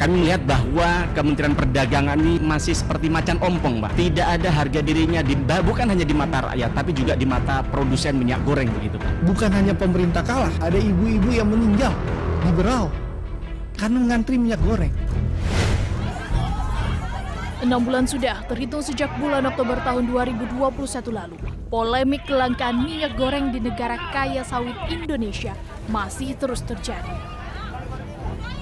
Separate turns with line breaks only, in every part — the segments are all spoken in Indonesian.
Kami melihat bahwa Kementerian Perdagangan ini masih seperti macan ompong, Pak. Tidak ada harga dirinya, bukan hanya di mata rakyat, tapi juga di mata produsen minyak goreng begitu, Pak.
Bukan hanya pemerintah kalah, ada ibu-ibu yang meninggal di Berau karena mengantri minyak goreng.
6 bulan sudah terhitung sejak bulan Oktober tahun 2021 lalu. Polemik kelangkaan minyak goreng di negara kaya sawit Indonesia masih terus terjadi.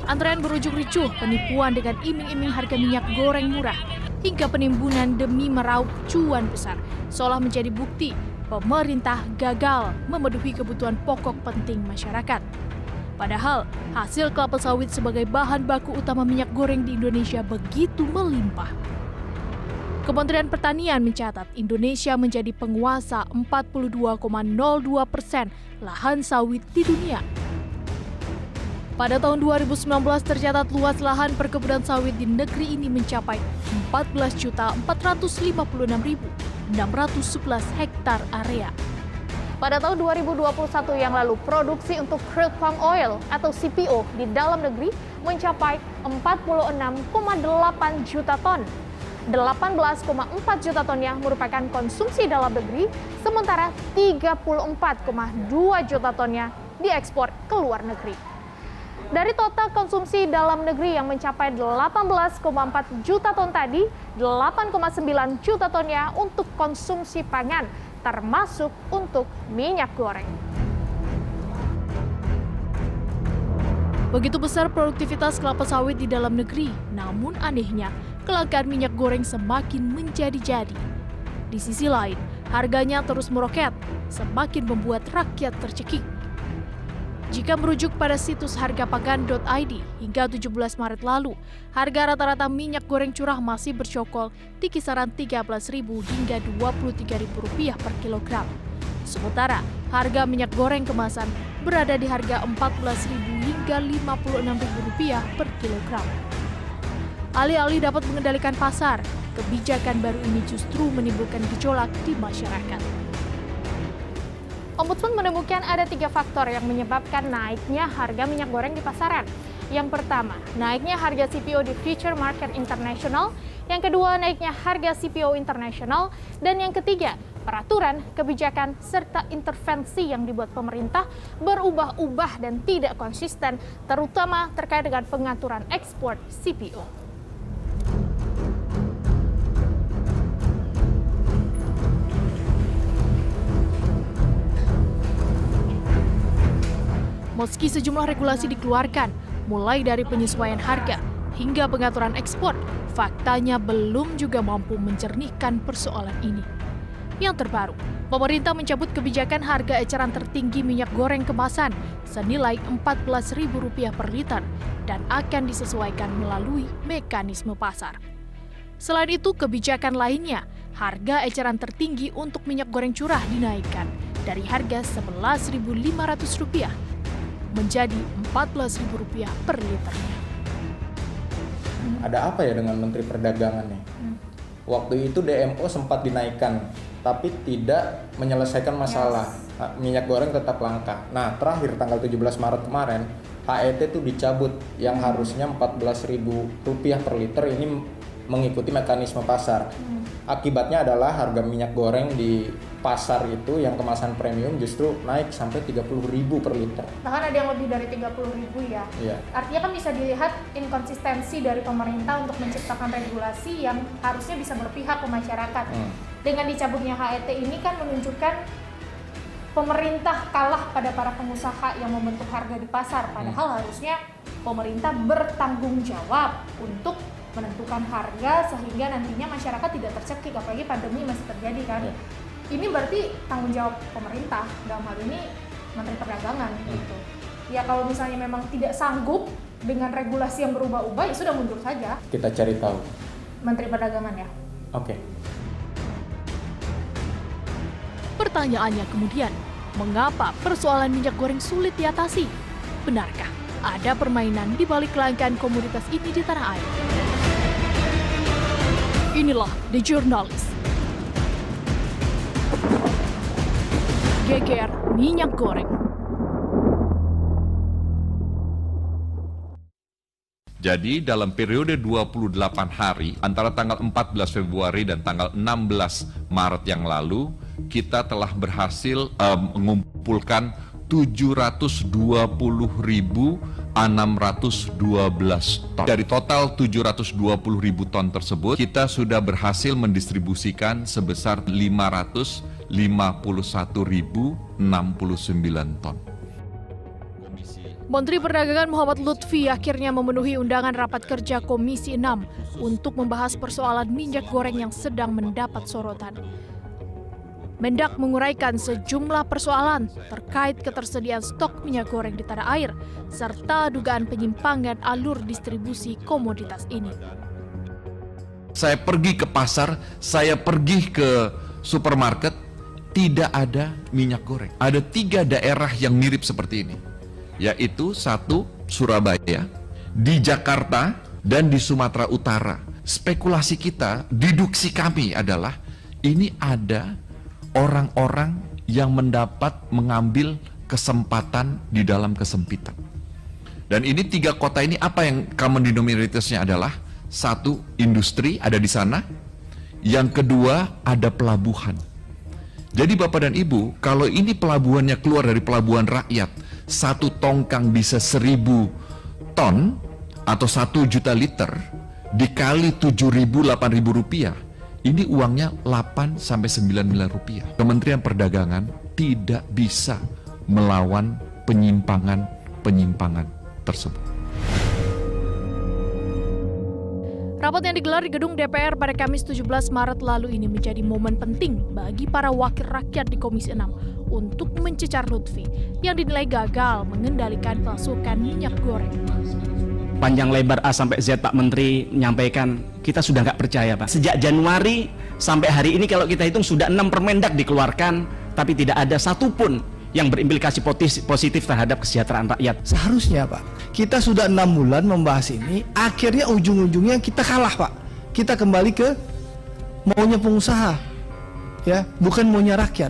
Antrean berujung ricuh, penipuan dengan iming-iming harga minyak goreng murah, hingga penimbunan demi meraup cuan besar, seolah menjadi bukti pemerintah gagal memenuhi kebutuhan pokok penting masyarakat. Padahal, hasil kelapa sawit sebagai bahan baku utama minyak goreng di Indonesia begitu melimpah. Kementerian Pertanian mencatat Indonesia menjadi penguasa 42,02% lahan sawit di dunia. Pada tahun 2019 tercatat luas lahan perkebunan sawit di negeri ini mencapai 14.456.611 hektar area. Pada tahun 2021 yang lalu, produksi untuk crude palm oil atau CPO di dalam negeri mencapai 46,8 juta ton. 18,4 juta tonnya merupakan konsumsi dalam negeri, sementara 34,2 juta tonnya diekspor ke luar negeri. Dari total konsumsi dalam negeri yang mencapai 18,4 juta ton tadi, 8,9 juta tonnya untuk konsumsi pangan, termasuk untuk minyak goreng. Begitu besar produktivitas kelapa sawit di dalam negeri, namun anehnya, kelangkaan minyak goreng semakin menjadi-jadi. Di sisi lain, harganya terus meroket, semakin membuat rakyat tercekik. Jika merujuk pada situs hargapangan.id, hingga 17 Maret lalu, harga rata-rata minyak goreng curah masih bercokol di kisaran Rp13.000 hingga Rp23.000 per kilogram. Sementara, harga minyak goreng kemasan berada di harga Rp14.000 hingga Rp56.000 per kilogram. Alih-alih dapat mengendalikan pasar, kebijakan baru ini justru menimbulkan gejolak di masyarakat. Ombudsman menemukan ada 3 faktor yang menyebabkan naiknya harga minyak goreng di pasaran. Yang pertama, naiknya harga CPO di Future Market International. Yang kedua, naiknya harga CPO internasional. Dan yang ketiga, peraturan, kebijakan, serta intervensi yang dibuat pemerintah berubah-ubah dan tidak konsisten, terutama terkait dengan pengaturan ekspor CPO. Meski sejumlah regulasi dikeluarkan, mulai dari penyesuaian harga hingga pengaturan ekspor, faktanya belum juga mampu mencernihkan persoalan ini. Yang terbaru, pemerintah mencabut kebijakan harga eceran tertinggi minyak goreng kemasan senilai Rp14.000 per liter dan akan disesuaikan melalui mekanisme pasar. Selain itu, kebijakan lainnya, harga eceran tertinggi untuk minyak goreng curah dinaikkan dari harga Rp11.500 menjadi Rp14.000 per liternya.
Ada apa ya dengan Menteri Perdagangan nih? Waktu itu DMO sempat dinaikkan, tapi tidak menyelesaikan masalah. Minyak goreng tetap langka. Nah, terakhir tanggal 17 Maret kemarin, HET itu dicabut yang harusnya Rp14.000 per liter, ini mengikuti mekanisme pasar. Akibatnya adalah harga minyak goreng di pasar itu yang kemasan premium justru naik sampai Rp30.000 per liter.
Bahkan ada yang lebih dari Rp30.000 ya.
Iya.
Artinya kan bisa dilihat inkonsistensi dari pemerintah untuk menciptakan regulasi yang harusnya bisa berpihak ke masyarakat. Dengan dicabutnya HET ini kan menunjukkan pemerintah kalah pada para pengusaha yang membentuk harga di pasar. Padahal harusnya pemerintah bertanggung jawab untuk menentukan harga sehingga nantinya masyarakat tidak tercekik, apalagi pandemi masih terjadi kan. Ini berarti tanggung jawab pemerintah, dalam hal ini Menteri Perdagangan gitu. Ya kalau misalnya memang tidak sanggup dengan regulasi yang berubah-ubah, ya sudah mundur saja.
Kita cari tahu.
Menteri Perdagangan ya.
Oke.
Pertanyaannya kemudian, mengapa persoalan minyak goreng sulit diatasi? Benarkah ada permainan di balik kelangkaan komoditas ini di tanah air? Inilah The Journalist. Geger minyak goreng.
Jadi dalam periode 28 hari antara tanggal 14 Februari dan tanggal 16 Maret yang lalu, kita telah berhasil mengumpulkan 720.612 ton. Dari total 720.000 ton tersebut, kita sudah berhasil mendistribusikan sebesar 551.069 ton.
Menteri Perdagangan Muhammad Lutfi akhirnya memenuhi undangan rapat kerja Komisi 6 untuk membahas persoalan minyak goreng yang sedang mendapat sorotan. Mendak menguraikan sejumlah persoalan terkait ketersediaan stok minyak goreng di tanah air, serta dugaan penyimpangan alur distribusi komoditas ini.
Saya pergi ke pasar, saya pergi ke supermarket, tidak ada minyak goreng. Ada 3 daerah yang mirip seperti ini, yaitu 1 Surabaya, di Jakarta, dan di Sumatera Utara. Spekulasi kita, deduksi kami adalah ini ada orang-orang yang mengambil kesempatan di dalam kesempitan. Dan ini 3 kota ini apa yang common denominator-nya adalah 1, industri ada di sana, yang kedua ada pelabuhan. Jadi Bapak dan Ibu, kalau ini pelabuhannya keluar dari pelabuhan rakyat, 1 tongkang bisa 1.000 ton atau 1 juta liter dikali 7.000-8.000 rupiah, ini uangnya 8 sampai 9 miliar rupiah. Kementerian Perdagangan tidak bisa melawan penyimpangan tersebut.
Rapat yang digelar di gedung DPR pada Kamis 17 Maret lalu ini menjadi momen penting bagi para wakil rakyat di Komisi 6 untuk mencecar Lutfi yang dinilai gagal mengendalikan pasokan minyak goreng.
Panjang lebar A sampai Z Pak Menteri menyampaikan, kita sudah nggak percaya Pak. Sejak Januari sampai hari ini kalau kita hitung sudah 6 permendak dikeluarkan, tapi tidak ada satupun yang berimplikasi positif terhadap kesejahteraan rakyat.
Seharusnya Pak, kita sudah 6 bulan membahas ini, akhirnya ujung-ujungnya kita kalah Pak. Kita kembali ke maunya pengusaha, ya, bukan maunya rakyat.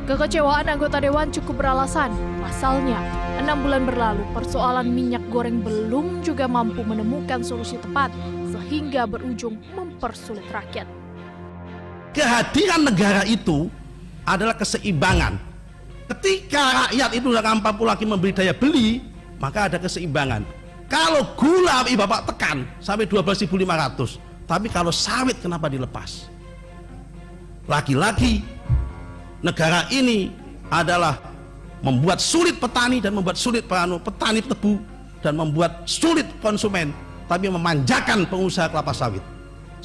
Kekecewaan anggota Dewan cukup beralasan. Pasalnya, 6 bulan berlalu, persoalan minyak goreng belum juga mampu menemukan solusi tepat, sehingga berujung mempersulit rakyat.
Kehadiran negara itu adalah keseimbangan. Ketika rakyat itu tidak mampu lagi membeli daya beli, maka ada keseimbangan. Kalau gula Bapak tekan sampai 12.500, tapi kalau sawit kenapa dilepas? Lagi-lagi negara ini adalah membuat sulit petani dan membuat sulit petani tebu dan membuat sulit konsumen, tapi memanjakan pengusaha kelapa sawit.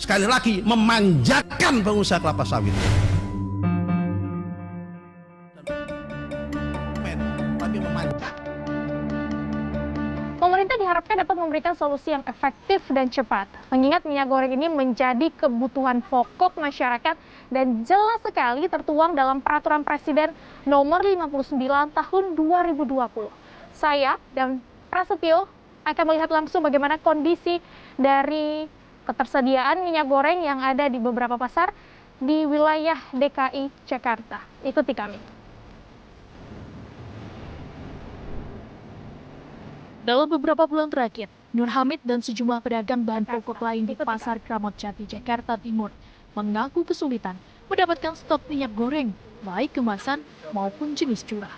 Sekali lagi, memanjakan pengusaha kelapa sawit.
Pemerintah diharapkan dapat memberikan solusi yang efektif dan cepat, mengingat minyak goreng ini menjadi kebutuhan pokok masyarakat dan jelas sekali tertuang dalam Peraturan Presiden Nomor 59 Tahun 2020. Saya dan Prasetyo akan melihat langsung bagaimana kondisi dari ketersediaan minyak goreng yang ada di beberapa pasar di wilayah DKI Jakarta. Ikuti kami.
Dalam beberapa bulan terakhir, Nur Hamid dan sejumlah pedagang bahan pokok lain di Pasar Kramat Jati, Jakarta Timur mengaku kesulitan mendapatkan stok minyak goreng, baik kemasan maupun jenis curah.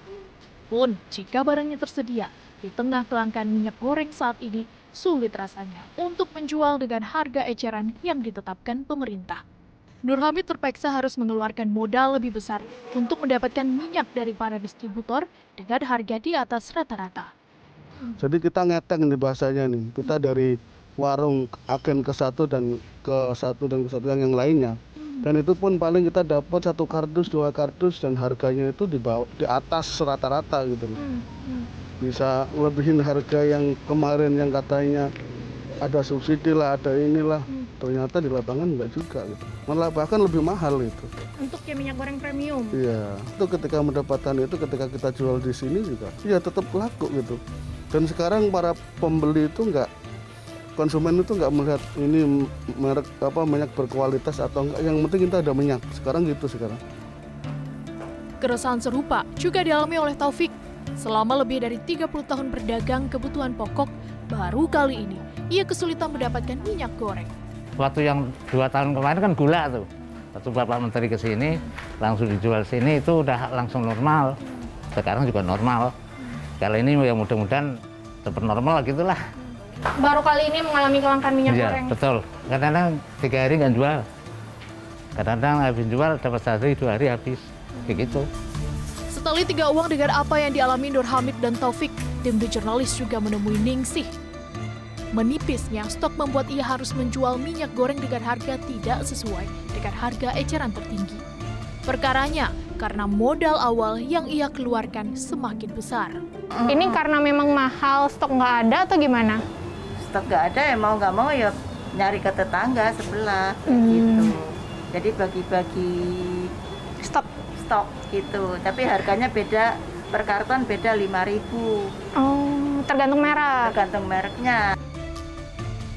Pun, jika barangnya tersedia, di tengah kelangkaan minyak goreng saat ini, sulit rasanya untuk menjual dengan harga eceran yang ditetapkan pemerintah. Nur Hamid terpaksa harus mengeluarkan modal lebih besar untuk mendapatkan minyak dari para distributor dengan harga di atas rata-rata.
Jadi kita ngeteng nih bahasanya nih, kita dari warung agen ke satu dan ke satu yang lainnya, dan itu pun paling kita dapat 1 kardus 2 kardus dan harganya itu di atas rata-rata gitu loh. Bisa lebihin harga yang kemarin yang katanya ada subsidi lah, ada inilah, ternyata di lapangan enggak juga gitu, malah bahkan lebih mahal itu.
Untuk yang minyak goreng premium.
Iya, itu ketika mendapatkan itu, ketika kita jual di sini juga, ya tetap laku gitu. Dan sekarang para pembeli itu konsumen itu nggak melihat ini merek minyak berkualitas atau enggak, yang penting kita ada minyak. Sekarang gitu sekarang.
Keresahan serupa juga dialami oleh Taufik. Selama lebih dari 30 tahun berdagang kebutuhan pokok, Baru kali ini, ia kesulitan mendapatkan minyak goreng.
Waktu yang 2 tahun kemarin kan gula tuh. Waktu Bapak Menteri ke sini, langsung dijual sini itu udah langsung normal. Sekarang juga normal. Kali ini ya mudah-mudahan tetap normal gitulah.
Baru kali ini mengalami kelangkaan minyak
Iya,
goreng.
betul. Kadang-kadang 3 hari nggak jual. Kadang-kadang habis jual dapat 1 hari 2 hari habis. Kayak gitu.
Setali 3 uang dengan apa yang dialami Nur Hamid dan Taufik, tim The Journalist juga menemui Ningsih. Menipisnya stok membuat ia harus menjual minyak goreng dengan harga tidak sesuai dengan harga eceran tertinggi. Perkaranya karena modal awal yang ia keluarkan semakin besar.
Ini karena memang mahal, stok nggak ada atau gimana?
Stok nggak ada ya mau nggak mau ya nyari ke tetangga sebelah gitu. Jadi bagi-bagi stok gitu. Tapi harganya beda, per karton beda 5.000.
Oh, tergantung merek.
Tergantung mereknya.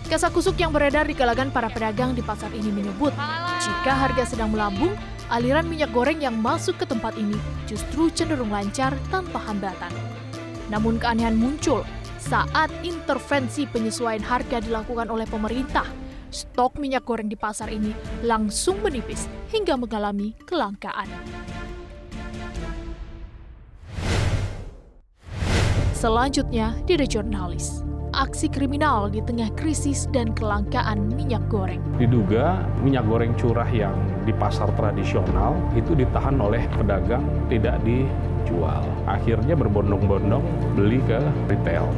Kasakusuk yang beredar di kalangan para pedagang di pasar ini menyebut, jika harga sedang melambung, aliran minyak goreng yang masuk ke tempat ini justru cenderung lancar tanpa hambatan. Namun keanehan muncul saat intervensi penyesuaian harga dilakukan oleh pemerintah. Stok minyak goreng di pasar ini langsung menipis hingga mengalami kelangkaan. Selanjutnya di The Journalist. Aksi kriminal di tengah krisis dan kelangkaan minyak goreng.
Diduga minyak goreng curah yang di pasar tradisional itu ditahan oleh pedagang, tidak dijual. Akhirnya berbondong-bondong beli ke retail.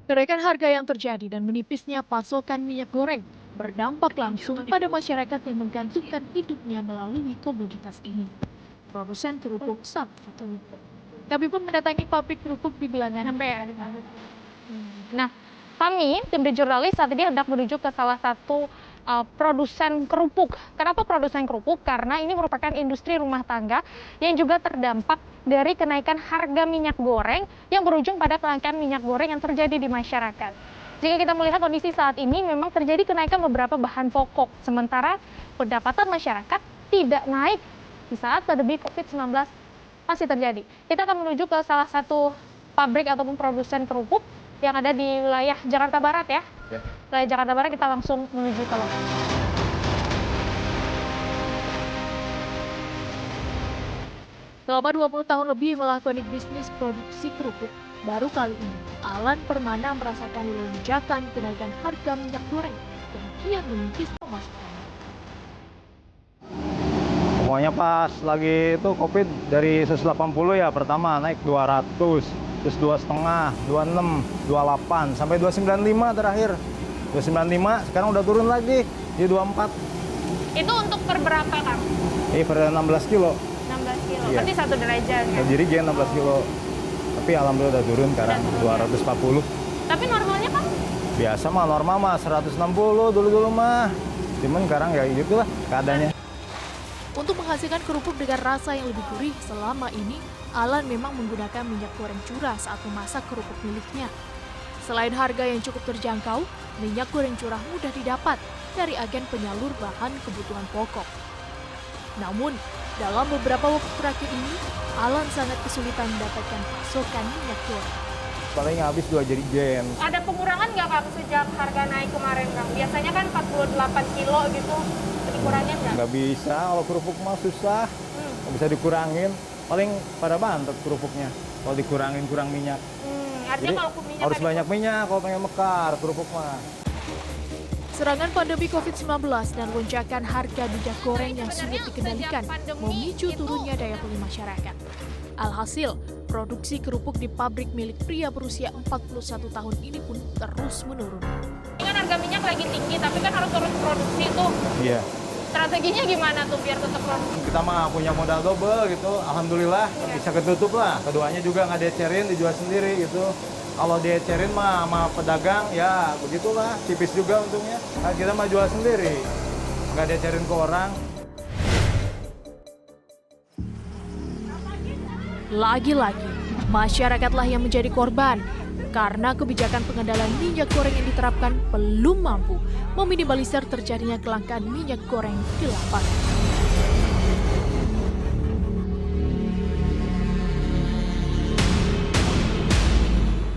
Kenaikan harga yang terjadi dan menipisnya pasokan minyak goreng berdampak langsung pada masyarakat yang menggantungkan hidupnya melalui komoditas ini. Produsen kerupuk salah satunya. Kami pun mendatangi pabrik kerupuk di Bilangan.
Nah, kami, tim The Journalist, saat ini hendak menuju ke salah satu produsen kerupuk. Kenapa produsen kerupuk? Karena ini merupakan industri rumah tangga yang juga terdampak dari kenaikan harga minyak goreng yang berujung pada kelangkaan minyak goreng yang terjadi di masyarakat. Jika kita melihat kondisi saat ini, memang terjadi kenaikan beberapa bahan pokok, sementara pendapatan masyarakat tidak naik di saat pandemi COVID-19 masih terjadi. Kita akan menuju ke salah satu pabrik ataupun produsen kerupuk yang ada di wilayah Jakarta Barat ya. Wilayah Jakarta Barat, kita langsung menuju ke lokasi.
Selama 20 tahun lebih melakukan bisnis produksi kerupuk, baru kali ini Alan Permana merasakan lonjakan kenaikan harga minyak goreng yang kian menipis pemasukannya.
Pokoknya pas lagi itu COVID dari 180 ya, pertama naik 200, terus 2,5, 26, 28, sampai 295 terakhir. 295, sekarang udah turun lagi, di 24.
Itu untuk per berapa, Kang?
Ini per 16 kilo.
16 kilo,
Iya.
berarti 1 derajat ya?
Jadi gen 16 kilo. Tapi alhamdulillah udah turun sekarang, 240.
Tapi normalnya, Kang?
Biasa mah normal mah 160 dulu-dulu mah. Cuman sekarang ya gitulah keadaannya.
Untuk menghasilkan kerupuk dengan rasa yang lebih gurih, selama ini Alan memang menggunakan minyak goreng curah saat memasak kerupuk miliknya. Selain harga yang cukup terjangkau, minyak goreng curah mudah didapat dari agen penyalur bahan kebutuhan pokok. Namun, dalam beberapa waktu terakhir ini, Alan sangat kesulitan mendapatkan pasokan minyak goreng.
Paling habis 2 jerigen.
Ada pengurangan nggak, Kang, sejak harga naik kemarin, Kang? Biasanya kan 48 kilo gitu, dikurangin nggak?
Nggak bisa, kalau kerupuk mah susah. Nggak bisa dikurangin. Paling pada bantet kerupuknya. Kalau dikurangin kurang minyak.
Artinya
Jadi,
kalau minyak
harus banyak minyak kalau pengen mekar kerupuk mah.
Serangan pandemi COVID-19 dan lonjakan harga minyak goreng yang sulit dikendalikan memicu turunnya daya beli masyarakat. Alhasil, produksi kerupuk di pabrik milik pria berusia 41 tahun ini pun terus menurun.
Ini kan harga minyak lagi tinggi, tapi kan harus turun produksi tuh.
Iya.
Strateginya gimana tuh biar tetap produksi?
Kita mah punya modal double gitu, alhamdulillah bisa ketutup lah. Keduanya juga nggak diecerin, dijual sendiri gitu. Kalau diecerin mah sama pedagang ya begitulah, tipis juga untungnya. Nah, kita mah jual sendiri, nggak diecerin ke orang.
Lagi-lagi, masyarakatlah yang menjadi korban. karena kebijakan pengendalian minyak goreng yang diterapkan belum mampu meminimalisir terjadinya kelangkaan minyak goreng di lapangan.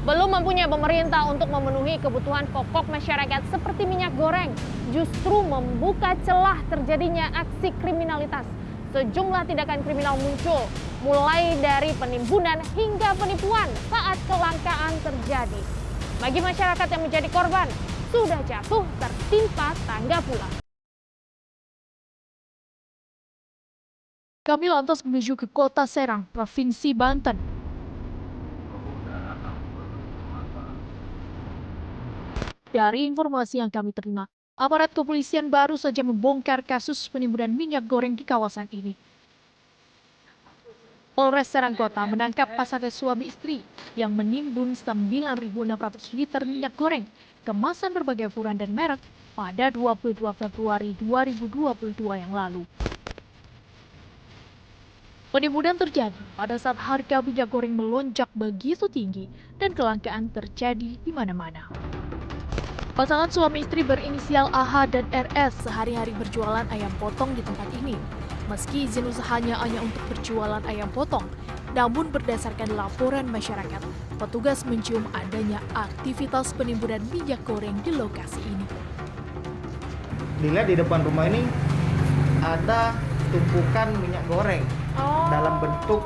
Belum mampunya pemerintah untuk memenuhi kebutuhan pokok masyarakat seperti minyak goreng, justru membuka celah terjadinya aksi kriminalitas. Sejumlah tindakan kriminal muncul, mulai dari penimbunan hingga penipuan saat kelangkaan terjadi. Bagi masyarakat yang menjadi korban, sudah jatuh tertimpa tangga pula.
Kami lantas menuju ke Kota Serang, Provinsi Banten. Dari informasi yang kami terima, aparat kepolisian baru saja membongkar kasus penimbunan minyak goreng di kawasan ini. Polres Serang Kota menangkap pasangan suami istri yang menimbun 9.600 liter minyak goreng kemasan berbagai ukuran dan merek pada 22 Februari 2022 yang lalu. Penimbunan terjadi pada saat harga minyak goreng melonjak begitu tinggi dan kelangkaan terjadi di mana-mana. Pasangan suami istri berinisial AH dan RS sehari-hari berjualan ayam potong di tempat ini. Meski izin usahanya hanya untuk berjualan ayam potong, namun berdasarkan laporan masyarakat, petugas mencium adanya aktivitas penimbunan minyak goreng di lokasi ini.
Dilihat di depan rumah ini ada tumpukan minyak goreng dalam bentuk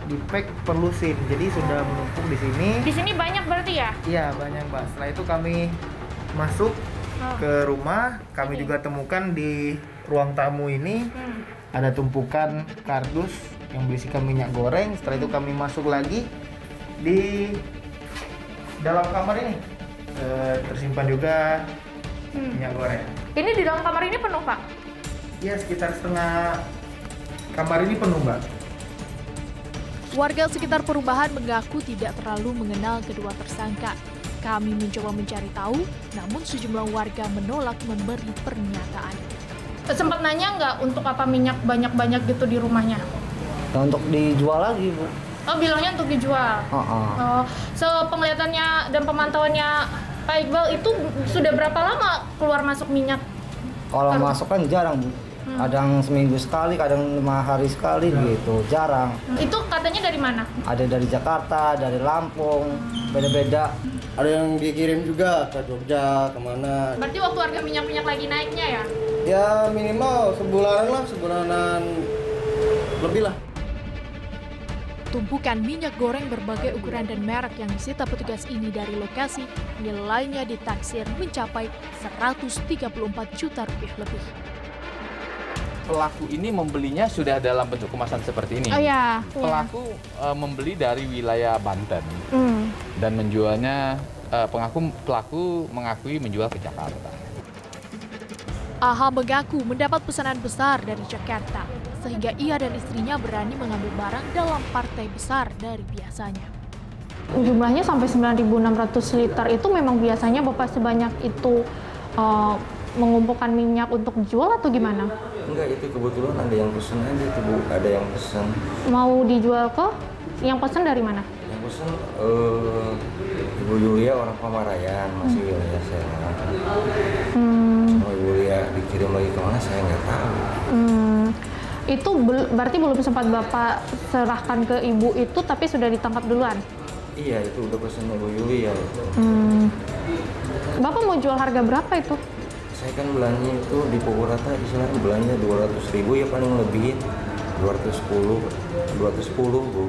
di-pack per lusin. Jadi sudah menumpuk di sini.
Di sini banyak berarti ya?
Iya, banyak, Mbak. Setelah itu kami masuk ke rumah, kami juga temukan di ruang tamu ini ada tumpukan kardus yang berisikan minyak goreng. Setelah itu kami masuk lagi di dalam kamar ini, tersimpan juga minyak goreng.
Ini di dalam kamar ini penuh, Pak?
Ya, sekitar setengah kamar ini penuh, Mbak.
Warga sekitar perumahan mengaku tidak terlalu mengenal kedua tersangka. Kami mencoba mencari tahu, namun sejumlah warga menolak memberi pernyataan.
Sempat nanya nggak untuk apa minyak banyak-banyak gitu di rumahnya?
Untuk dijual lagi, Bu.
Oh, bilangnya untuk dijual? Sepenglihatannya dan pemantauannya Pak Iqbal itu sudah berapa lama keluar masuk minyak?
Kalau masuk kan jarang, Bu. Kadang seminggu sekali, kadang 5 hari sekali gitu, jarang.
Itu katanya dari mana?
Ada dari Jakarta, dari Lampung, beda-beda.
Ada yang dikirim juga ke Jogja, kemana.
Berarti waktu harga minyak-minyak lagi naiknya ya?
Ya minimal sebulanan lebih lah.
Tumpukan minyak goreng berbagai ukuran dan merek yang disita petugas ini dari lokasi nilainya ditaksir mencapai 134 juta rupiah lebih.
Pelaku ini membelinya sudah dalam bentuk kemasan seperti ini.
Oh iya.
Pelaku membeli dari wilayah Banten dan menjualnya. Pelaku mengakui menjual ke Jakarta.
AH mengaku mendapat pesanan besar dari Jakarta, sehingga ia dan istrinya berani mengambil barang dalam partai besar dari biasanya.
Jumlahnya sampai 9.600 liter itu memang biasanya Bapak sebanyak itu mengumpulkan minyak untuk dijual atau gimana?
Enggak, itu kebetulan ada yang pesen aja tuh, Bu. Ada yang pesen.
Mau dijual ke? Yang pesen dari mana?
Yang pesen Ibu Yulia orang Pamarayan, masih wilayah Serang. Sama Ibu Yulia dikirim lagi kemana saya nggak tahu.
Itu berarti belum sempat Bapak serahkan ke Ibu itu, tapi sudah ditangkap duluan?
Iya, itu udah pesen Ibu Yulia.
Bapak mau jual harga berapa itu?
Saya kan belanja itu di pokok rata istilahnya belanja 200.000 ya paling lebihin 210 Bu.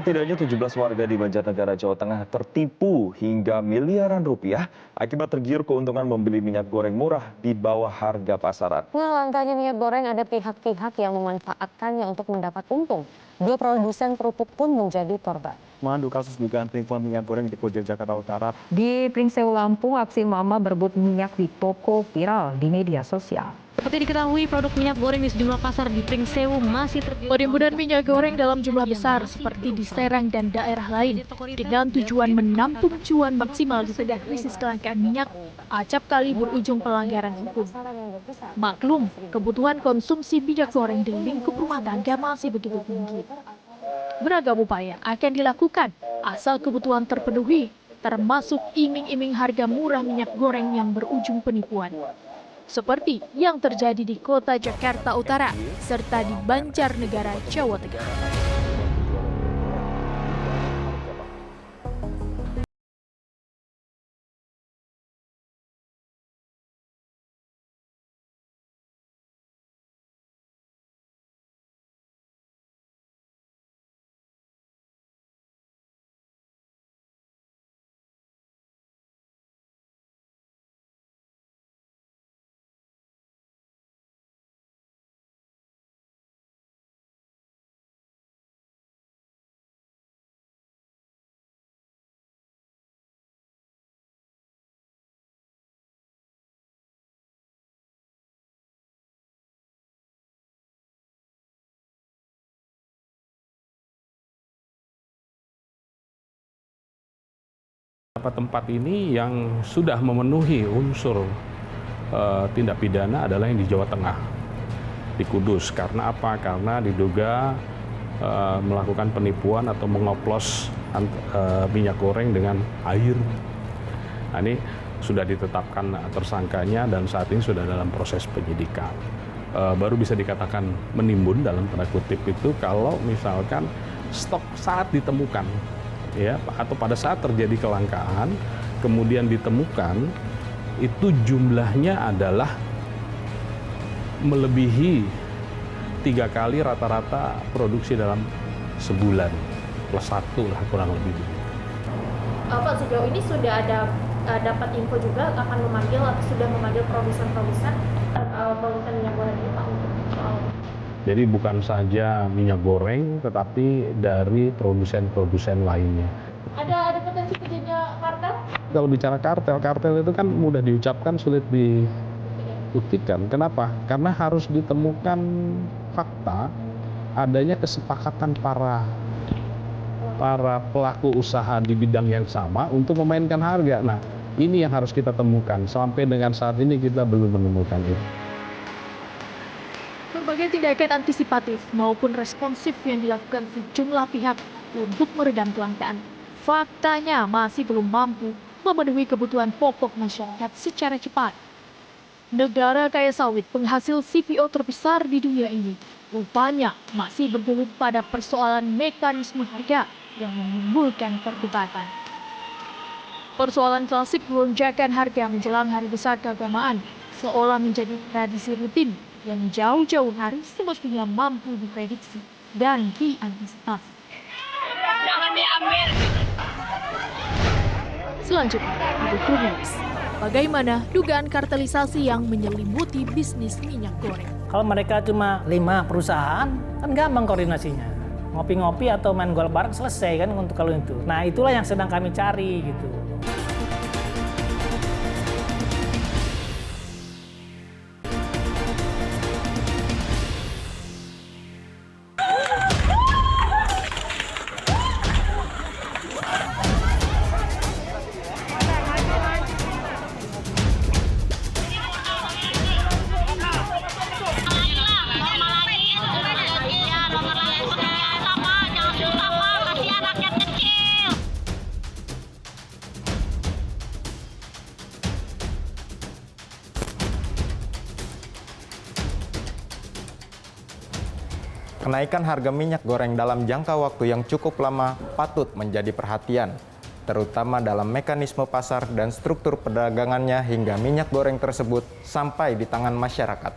Setidaknya 17 warga di Banjarnegara, Jawa Tengah tertipu hingga miliaran rupiah akibat tergiur keuntungan membeli minyak goreng murah di bawah harga pasaran.
Langkanya minyak goreng, ada pihak-pihak yang memanfaatkannya untuk mendapat untung. 2 produsen kerupuk pun menjadi korban.
Mandu kasus dugaan penipuan minyak goreng di Koja, Jakarta Utara.
Di Pringsewu, Lampung, aksi mama berebut minyak di toko viral di media sosial. Seperti diketahui, produk minyak goreng di sejumlah pasar di Pringsewu masih terjadi
Penimbunan minyak goreng dalam jumlah besar seperti di Serang dan daerah lain dengan tujuan menampung cuan maksimal di tengah krisis kelangkaan minyak acap kali berujung pelanggaran hukum. Maklum, kebutuhan konsumsi minyak goreng di lingkup rumah tangga masih begitu tinggi. Beragam upaya akan dilakukan asal kebutuhan terpenuhi, termasuk iming-iming harga murah minyak goreng yang berujung penipuan. Seperti yang terjadi di kota Jakarta Utara serta di Banjarnegara, Jawa Tengah.
Tempat ini yang sudah memenuhi unsur tindak pidana adalah yang di Jawa Tengah, di Kudus. Karena apa? Karena diduga melakukan penipuan atau mengoplos minyak goreng dengan air. Nah, ini sudah ditetapkan tersangkanya dan saat ini sudah dalam proses penyidikan. Baru bisa dikatakan menimbun dalam tanda kutip itu kalau misalkan stok saat ditemukan, ya, atau pada saat terjadi kelangkaan kemudian ditemukan itu jumlahnya adalah melebihi 3 kali rata-rata produksi dalam sebulan plus 1 lah kurang lebih.
Pak, sejauh ini sudah ada dapat info juga akan memanggil atau sudah memanggil produsen-produsen produsen minyak goreng ini, Pak, untuk soal.
Jadi bukan saja minyak goreng, tetapi dari produsen-produsen lainnya.
Ada potensi terjadinya kartel?
Kalau bicara kartel itu kan mudah diucapkan, sulit dibuktikan. Kenapa? Karena harus ditemukan fakta adanya kesepakatan para pelaku usaha di bidang yang sama untuk memainkan harga. Nah, ini yang harus kita temukan. Sampai dengan saat ini kita belum menemukan itu.
Berbagai tindakan antisipatif maupun responsif yang dilakukan sejumlah pihak untuk meredam kelangkaan, faktanya masih belum mampu memenuhi kebutuhan pokok masyarakat secara cepat. Negara kaya sawit penghasil CPO terbesar di dunia ini rupanya masih bergelut pada persoalan mekanisme harga yang menimbulkan perdebatan. Persoalan klasik lonjakan harga menjelang hari besar keagamaan seolah menjadi tradisi rutin yang jauh-jauh hari semestinya mampu diprediksi dan diantisipasi. Jangan diambil. Selanjutnya, ada News. Bagaimana dugaan kartelisasi yang menyelimuti bisnis minyak goreng?
Kalau mereka cuma 5 perusahaan, kan gampang koordinasinya. Ngopi-ngopi atau main golf bareng selesai kan untuk kalau itu. Nah, itulah yang sedang kami cari gitu.
Kenaikan harga minyak goreng dalam jangka waktu yang cukup lama patut menjadi perhatian, terutama dalam mekanisme pasar dan struktur perdagangannya hingga minyak goreng tersebut sampai di tangan masyarakat.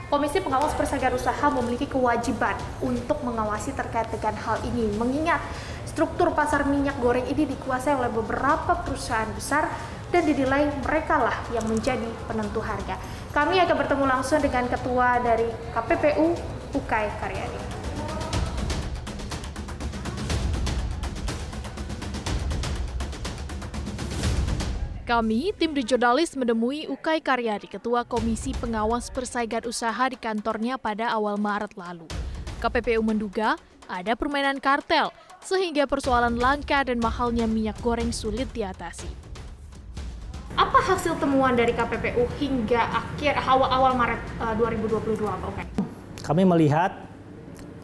Komisi Pengawas Persaingan Usaha memiliki kewajiban untuk mengawasi terkait dengan hal ini, mengingat struktur pasar minyak goreng ini dikuasai oleh beberapa perusahaan besar dan dinilai merekalah yang menjadi penentu harga. Kami akan bertemu langsung dengan Ketua dari KPPU, Ukay Karyadi.
Kami, tim The Jurnalis, menemui Ukay Karyadi, Ketua Komisi Pengawas Persaingan Usaha di kantornya pada awal Maret lalu. KPPU menduga ada permainan kartel, sehingga persoalan langka dan mahalnya minyak goreng sulit diatasi.
Apa hasil temuan dari KPPU hingga awal Maret 2022, Pak Ukay?
Kami melihat,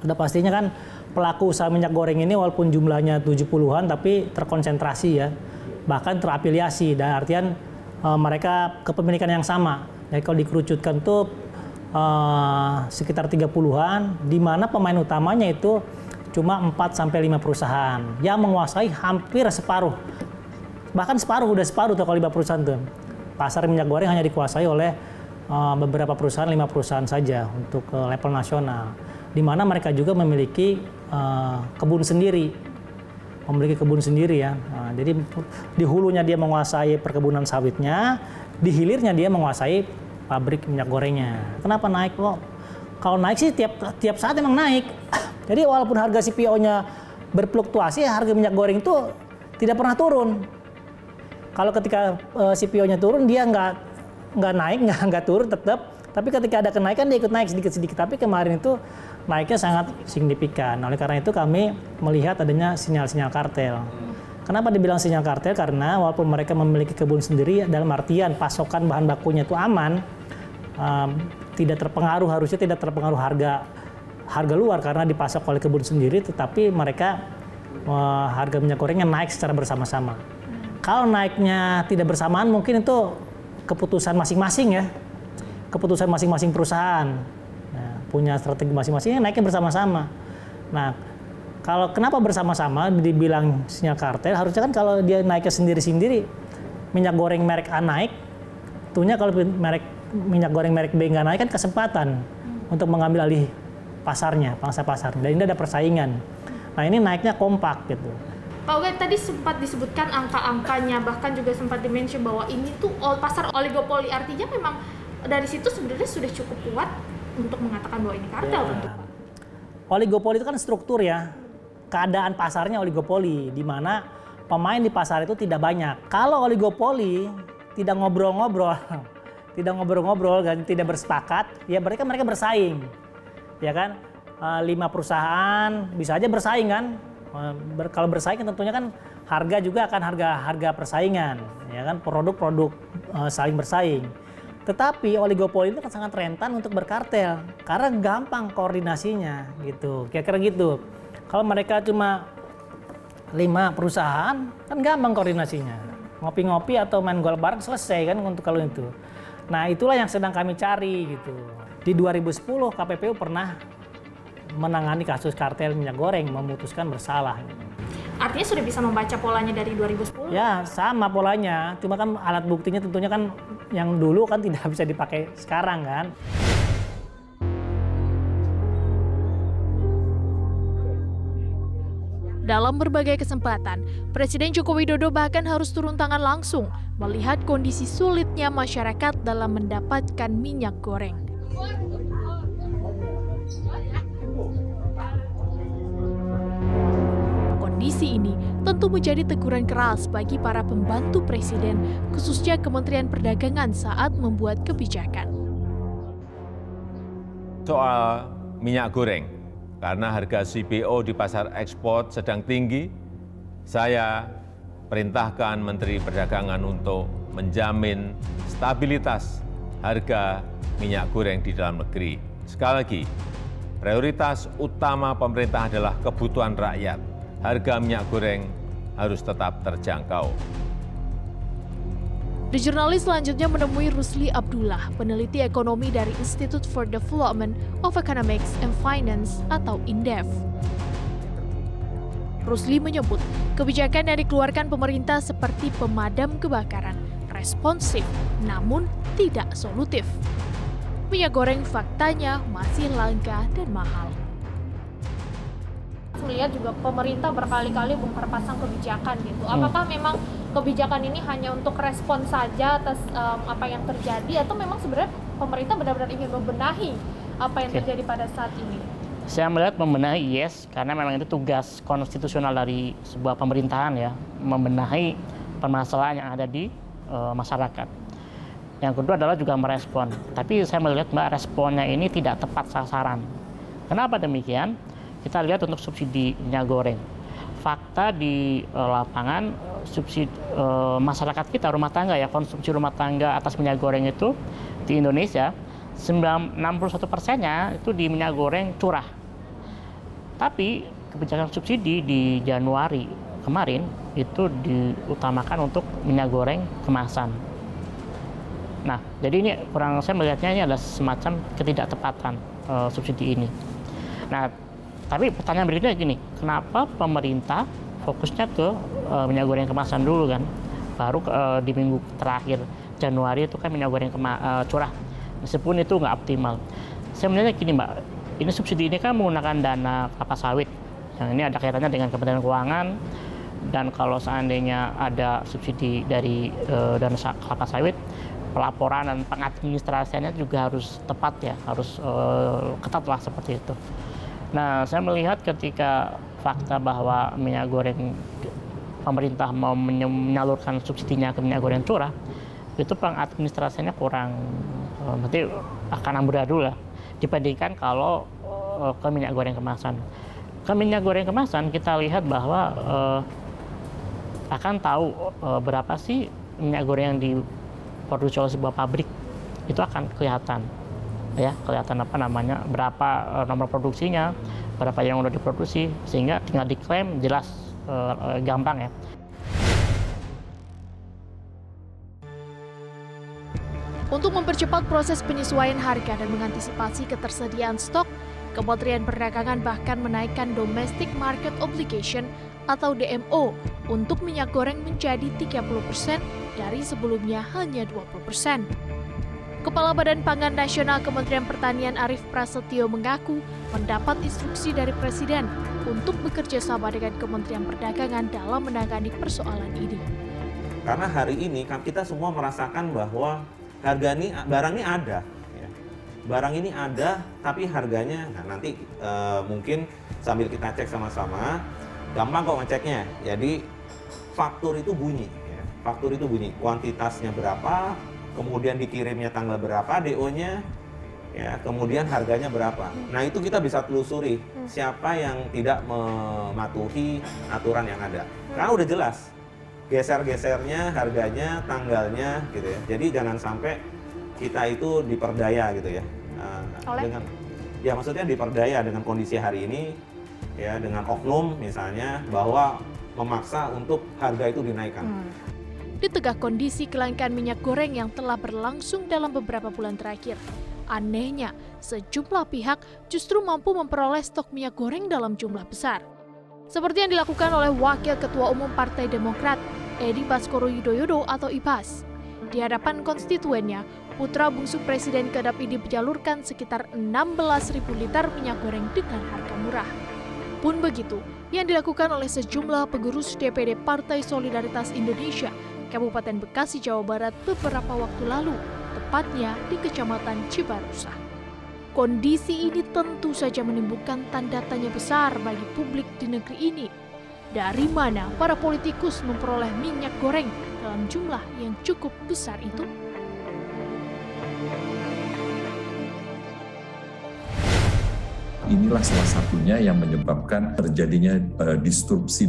udah pastinya kan pelaku usaha minyak goreng ini walaupun jumlahnya 70-an tapi terkonsentrasi ya. Bahkan terafiliasi, dan artian mereka kepemilikan yang sama. Jadi kalau dikerucutkan tuh sekitar 30-an, di mana pemain utamanya itu cuma 4-5 perusahaan yang menguasai hampir separuh. Bahkan udah separuh tuh kalau 5 perusahaan tuh. Pasar minyak goreng hanya dikuasai oleh beberapa perusahaan, 5 perusahaan saja untuk level nasional. Di mana mereka juga memiliki kebun sendiri. Ya. Nah, jadi di hulunya dia menguasai perkebunan sawitnya, di hilirnya dia menguasai pabrik minyak gorengnya. Kenapa naik kok? Kalau naik sih tiap saat emang naik. Jadi walaupun harga CPO-nya berfluktuasi, harga minyak goreng itu tidak pernah turun. Kalau ketika CPO-nya turun, dia nggak naik, nggak turun tetap. Tapi ketika ada kenaikan, dia ikut naik sedikit-sedikit. Tapi kemarin itu naiknya sangat signifikan. Oleh karena itu kami melihat adanya sinyal-sinyal kartel. Kenapa dibilang sinyal kartel? Karena walaupun mereka memiliki kebun sendiri, dalam artian pasokan bahan bakunya itu aman, harusnya tidak terpengaruh harga luar karena dipasok oleh kebun sendiri, tetapi mereka harga minyak gorengnya naik secara bersama-sama. Kalau naiknya tidak bersamaan, mungkin itu keputusan masing-masing ya. Keputusan masing-masing perusahaan, punya strategi masing-masing, naiknya bersama-sama. Nah, kalau kenapa bersama-sama dibilang sinyal kartel, harusnya kan kalau dia naiknya sendiri-sendiri, minyak goreng merek A naik, tentunya kalau minyak goreng merek B nggak naik kan kesempatan untuk mengambil alih pasarnya, pangsa pasar. Dan ini ada persaingan. Nah, ini naiknya kompak gitu.
Pak Ukay, tadi sempat disebutkan angka-angkanya, bahkan juga sempat dimention bahwa ini tuh pasar oligopoli, artinya memang dari situ sebenarnya sudah cukup kuat untuk mengatakan bahwa ini kartel tentu.
Oligopoli itu kan struktur ya. Keadaan pasarnya oligopoli, di mana pemain di pasar itu tidak banyak. Kalau oligopoli tidak ngobrol-ngobrol dan tidak bersepakat, ya mereka bersaing. Ya kan? 5 perusahaan bisa aja bersaing kan? Kalau bersaing tentunya kan harga juga akan harga persaingan, ya kan? Produk-produk saling bersaing. Tetapi oligopoli itu kan sangat rentan untuk berkartel karena gampang koordinasinya gitu. Kira-kira gitu. Kalau mereka cuma 5 perusahaan kan gampang koordinasinya. Ngopi-ngopi atau main golf bareng selesai kan untuk kalau itu. Nah, itulah yang sedang kami cari gitu. Di 2010 KPPU pernah menangani kasus kartel minyak goreng, memutuskan bersalah.
Artinya sudah bisa membaca polanya dari 2010?
Ya, sama polanya. Cuma kan alat buktinya tentunya kan yang dulu kan tidak bisa dipakai sekarang kan.
Dalam berbagai kesempatan, Presiden Joko Widodo bahkan harus turun tangan langsung melihat kondisi sulitnya masyarakat dalam mendapatkan minyak goreng. Kondisi ini tentu menjadi teguran keras bagi para pembantu presiden, khususnya Kementerian Perdagangan saat membuat kebijakan.
Soal minyak goreng, karena harga CPO di pasar ekspor sedang tinggi, saya perintahkan Menteri Perdagangan untuk menjamin stabilitas harga minyak goreng di dalam negeri. Sekali lagi, prioritas utama pemerintah adalah kebutuhan rakyat. Harga minyak goreng harus tetap terjangkau.
The Jurnalis selanjutnya menemui Rusli Abdullah, peneliti ekonomi dari Institute for Development of Economics and Finance atau INDEF. Rusli menyebut kebijakan yang dikeluarkan pemerintah seperti pemadam kebakaran, responsif namun tidak solutif. Minyak goreng faktanya masih langka dan mahal.
Melihat juga pemerintah berkali-kali bongkar pasang kebijakan gitu. Apakah memang kebijakan ini hanya untuk respon saja atas apa yang terjadi, atau memang sebenarnya pemerintah benar-benar ingin membenahi apa yang terjadi pada saat ini?
Saya melihat membenahi yes, karena memang itu tugas konstitusional dari sebuah pemerintahan ya, membenahi permasalahan yang ada di masyarakat. Yang kedua adalah juga merespon. Tapi saya melihat Mbak, responnya ini tidak tepat sasaran. Kenapa demikian? Kita lihat untuk subsidi minyak goreng. Fakta di lapangan subsidi masyarakat kita, rumah tangga ya, konsumsi rumah tangga atas minyak goreng itu di Indonesia 61%-nya itu di minyak goreng curah. Tapi kebijakan subsidi di Januari kemarin itu diutamakan untuk minyak goreng kemasan. Nah, jadi ini kurang saya melihatnya ini adalah semacam ketidaktepatan subsidi ini. Nah, tapi pertanyaan berikutnya gini, kenapa pemerintah fokusnya ke minyak goreng kemasan dulu kan? Baru di minggu terakhir Januari itu kan minyak goreng curah, meskipun itu nggak optimal. Saya melihatnya gini Mbak, ini subsidi ini kan menggunakan dana kelapa sawit, yang ini ada kaitannya dengan Kementerian Keuangan, dan kalau seandainya ada subsidi dari dana kelapa sawit, pelaporan dan pengadministrasiannya juga harus tepat ya, harus ketat lah seperti itu. Nah, saya melihat ketika fakta bahwa minyak goreng pemerintah mau menyalurkan subsidinya ke minyak goreng curah, itu pengadministrasiannya kurang, berarti akan amburadul lah dibandingkan kalau ke minyak goreng kemasan. Ke minyak goreng kemasan kita lihat bahwa akan tahu berapa sih minyak goreng yang diproduksi oleh sebuah pabrik, itu akan kelihatan. Ya, kelihatan apa namanya, berapa nomor produksinya, berapa yang udah diproduksi, sehingga tinggal diklaim jelas, gampang ya.
Untuk mempercepat proses penyesuaian harga dan mengantisipasi ketersediaan stok, Kementerian Perdagangan bahkan menaikkan Domestic Market Obligation atau DMO untuk minyak goreng menjadi 30% dari sebelumnya hanya 20%. Kepala Badan Pangan Nasional Kementerian Pertanian Arief Prasetyo mengaku mendapat instruksi dari Presiden untuk bekerja sama dengan Kementerian Perdagangan dalam menangani persoalan ini.
Karena hari ini kita semua merasakan bahwa barang ini ada, ya. Barang ini ada, tapi harganya, nah nanti mungkin sambil kita cek sama-sama, gampang kok ngeceknya. Jadi faktur itu bunyi, ya. Faktur itu bunyi, kuantitasnya berapa, kemudian dikirimnya tanggal berapa, DO-nya, ya, kemudian harganya berapa. Nah itu kita bisa telusuri siapa yang tidak mematuhi aturan yang ada. Karena udah jelas, geser-gesernya, harganya, tanggalnya, gitu ya. Jadi jangan sampai kita itu diperdaya gitu ya. Dengan, ya maksudnya diperdaya dengan kondisi hari ini, ya dengan oknum misalnya bahwa memaksa untuk harga itu dinaikkan.
Di tengah kondisi kelangkaan minyak goreng yang telah berlangsung dalam beberapa bulan terakhir, anehnya sejumlah pihak justru mampu memperoleh stok minyak goreng dalam jumlah besar. Seperti yang dilakukan oleh Wakil Ketua Umum Partai Demokrat, Edi Baskoro Yudhoyono atau IBAS. Di hadapan konstituennya, putra bungsu Presiden ke-6 ini menyalurkan sekitar 16.000 liter minyak goreng dengan harga murah. Pun begitu yang dilakukan oleh sejumlah pengurus DPD Partai Solidaritas Indonesia Kabupaten Bekasi, Jawa Barat beberapa waktu lalu, tepatnya di Kecamatan Cibarusah. Kondisi ini tentu saja menimbulkan tanda tanya besar bagi publik di negeri ini. Dari mana para politikus memperoleh minyak goreng dalam jumlah yang cukup besar itu?
Inilah salah satunya yang menyebabkan terjadinya disrupsi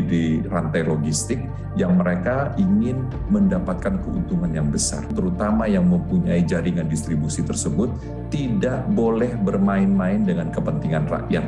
di rantai logistik yang mereka ingin mendapatkan keuntungan yang besar. Terutama yang mempunyai jaringan distribusi tersebut tidak boleh bermain-main dengan kepentingan rakyat.